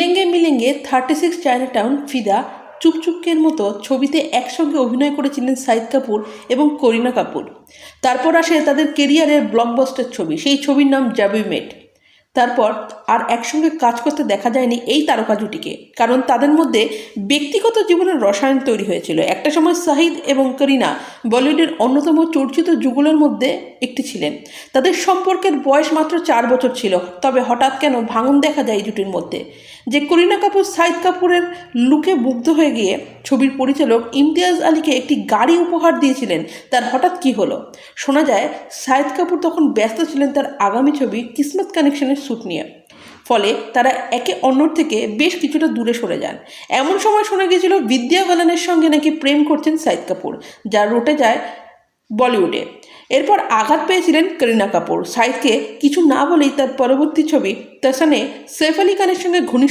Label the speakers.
Speaker 1: মিলেঙ্গে মিলেঙ্গে 36 Chinatown, ফিদা, চুপচুপকের মতো ছবিতে একসঙ্গে অভিনয় করেছিলেন শাহিদ কাপুর এবং করিনা কাপুর। তারপর আসে তাদের কেরিয়ারের ব্লকবাস্টার ছবি, সেই ছবির নাম জব উই মেট। তারপর আর একসঙ্গে কাজ করতে দেখা যায়নি এই তারকা জুটিকে, কারণ তাদের মধ্যে ব্যক্তিগত জীবনের রসায়ন তৈরি হয়েছিল। একটা সময় শাহিদ এবং করিনা বলিউডের অন্যতম চর্চিত যুগলের মধ্যে একটি ছিলেন। তাদের সম্পর্কের বয়স মাত্র 4 বছর ছিল, তবে হঠাৎ কেন ভাঙন দেখা যায় এই জুটির মধ্যে। যে করিনা কাপুর শাহিদ কাপুরের লুকে মুগ্ধ হয়ে গিয়ে ছবির পরিচালক ইমতিয়াজ আলীকে একটি গাড়ি উপহার দিয়েছিলেন, তার হঠাৎ কী হলো? শোনা যায় শাহিদ কাপুর তখন ব্যস্ত ছিলেন তার আগামী ছবি কিসমত কানেকশনের শ্যুট নিয়ে, ফলে তারা একে অন্যর থেকে বেশ কিছুটা দূরে সরে যান। এমন সময় শোনা গিয়েছিল বিদ্যা বালানের সঙ্গে নাকি প্রেম করছেন শাহিদ কাপুর, যা রটে যায় বলিউডে। এরপর আঘাত পেয়েছিলেন করিনা কাপুর। শাহিদকে কিছু না বলেই তার পরবর্তী ছবি তসনে সৈফ আলী খানের সঙ্গে ঘনিষ্ঠ